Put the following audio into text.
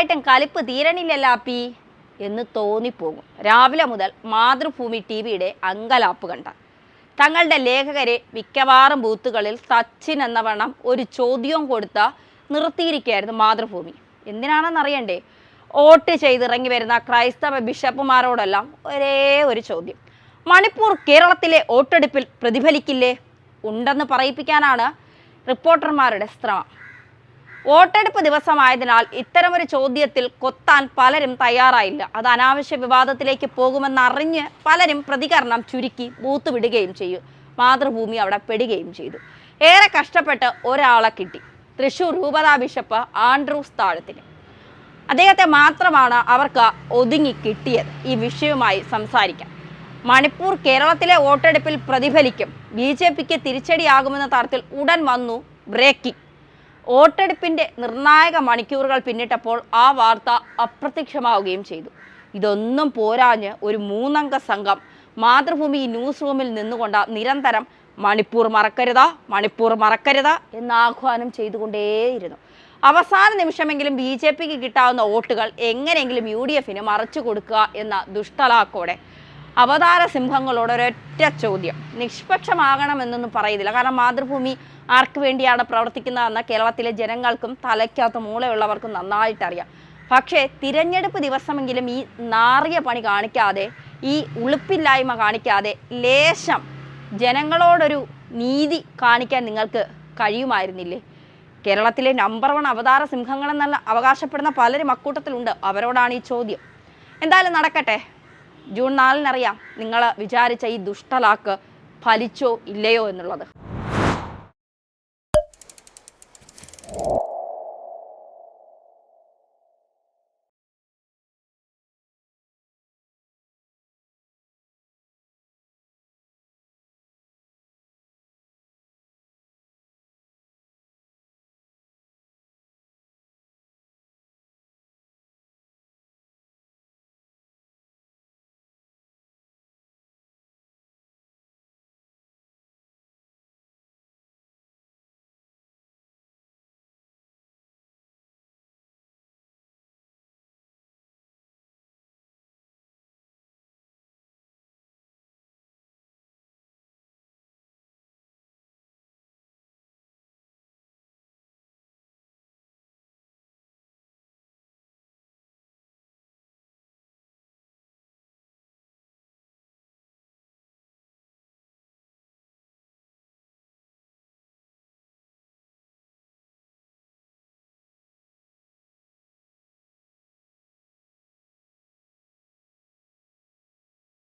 ഉണ്ടായിട്ടും കലിപ്പ് തീരണില്ലല്ലോ അപ്പി എന്ന് തോന്നിപ്പോകും രാവിലെ മുതൽ മാതൃഭൂമി ടിവിയുടെ അങ്കലാപ്പ് കണ്ട തങ്ങളുടെ ലേഖകരെ മിക്കവാറും ബൂത്തുകളിൽ സച്ചിൻ എന്ന വണ്ണം ഒരു ചോദ്യവും കൊടുത്ത നിർത്തിയിരിക്കുകയായിരുന്നു മാതൃഭൂമി. എന്തിനാണെന്നറിയണ്ടേ? വോട്ട് ചെയ്തിറങ്ങി വരുന്ന ക്രൈസ്തവ ബിഷപ്പുമാരോടെല്ലാം ഒരേ ഒരു ചോദ്യം: മണിപ്പൂർ കേരളത്തിലെ വോട്ടെടുപ്പിൽ പ്രതിഫലിക്കില്ലേ? ഉണ്ടെന്ന് പറയിപ്പിക്കാനാണ് റിപ്പോർട്ടർമാരുടെ ശ്രമം. വോട്ടെടുപ്പ് ദിവസമായതിനാൽ ഇത്തരമൊരു ചോദ്യത്തിൽ കൊത്താൻ പലരും തയ്യാറായില്ല. അത് അനാവശ്യ വിവാദത്തിലേക്ക് പോകുമെന്നറിഞ്ഞ് പലരും പ്രതികരണം ചുരുക്കി ബൂത്ത് വിടുകയും ചെയ്യും. മാതൃഭൂമി അവിടെ പെടുകയും ചെയ്തു. ഏറെ കഷ്ടപ്പെട്ട് ഒരാളെ കിട്ടി: തൃശൂർ രൂപതാ ബിഷപ്പ് ആൻഡ്രൂസ് താഴത്തിന്. അദ്ദേഹത്തെ മാത്രമാണ് അവർക്ക് ഒതുങ്ങി കിട്ടിയത് ഈ വിഷയവുമായി സംസാരിക്കാൻ. മണിപ്പൂർ കേരളത്തിലെ വോട്ടെടുപ്പിൽ പ്രതിഫലിക്കും, BJPക്ക് തിരിച്ചടിയാകുമെന്ന തരത്തിൽ ഉടൻ വന്നു ബ്രേക്കിംഗ്. വോട്ടെടുപ്പിന്റെ നിർണായക മണിക്കൂറുകൾ പിന്നിട്ടപ്പോൾ ആ വാർത്ത അപ്രത്യക്ഷമാവുകയും ചെയ്തു. ഇതൊന്നും പോരാഞ്ഞ് ഒരു 3 അംഗ സംഘം മാതൃഭൂമി ന്യൂസ് റൂമിൽ നിന്നുകൊണ്ട് നിരന്തരം മണിപ്പൂർ മറക്കരുത്, മണിപ്പൂർ മറക്കരുത് എന്ന് ആഹ്വാനം ചെയ്തുകൊണ്ടേയിരുന്നു. അവസാന നിമിഷമെങ്കിലും BJPക്ക് കിട്ടാവുന്ന വോട്ടുകൾ എങ്ങനെയെങ്കിലും UDFന് മറച്ചു കൊടുക്കുക എന്ന ദുഷ്ടലാക്കോടെ അവതാര സിംഹങ്ങളോട് ഒരൊറ്റ ചോദ്യം: നിഷ്പക്ഷമാകണമെന്നൊന്നും പറയുന്നില്ല. കാരണം മാതൃഭൂമി ആർക്ക് വേണ്ടിയാണ് പ്രവർത്തിക്കുന്നതെന്ന് കേരളത്തിലെ ജനങ്ങൾക്കും തലയ്ക്കകത്ത് മൂളയുള്ളവർക്കും നന്നായിട്ട് അറിയാം. പക്ഷേ തിരഞ്ഞെടുപ്പ് ദിവസമെങ്കിലും ഈ നാറിയ പണി കാണിക്കാതെ, ഈ ഉളുപ്പില്ലായ്മ കാണിക്കാതെ ലേശം ജനങ്ങളോടൊരു നീതി കാണിക്കാൻ നിങ്ങൾക്ക് കഴിയുമായിരുന്നില്ലേ? കേരളത്തിലെ നമ്പർ 1 അവതാര സിംഹങ്ങളെന്നല്ല അവകാശപ്പെടുന്ന പലരും അക്കൂട്ടത്തിലുണ്ട്. അവരോടാണ് ഈ ചോദ്യം. എന്തായാലും നടക്കട്ടെ. ജൂൺ 4-ന് അറിയാം നിങ്ങൾ വിചാരിച്ച ഈ ദുഷ്ടലാക്ക് ഫലിച്ചോ ഇല്ലയോ എന്നുള്ളത്.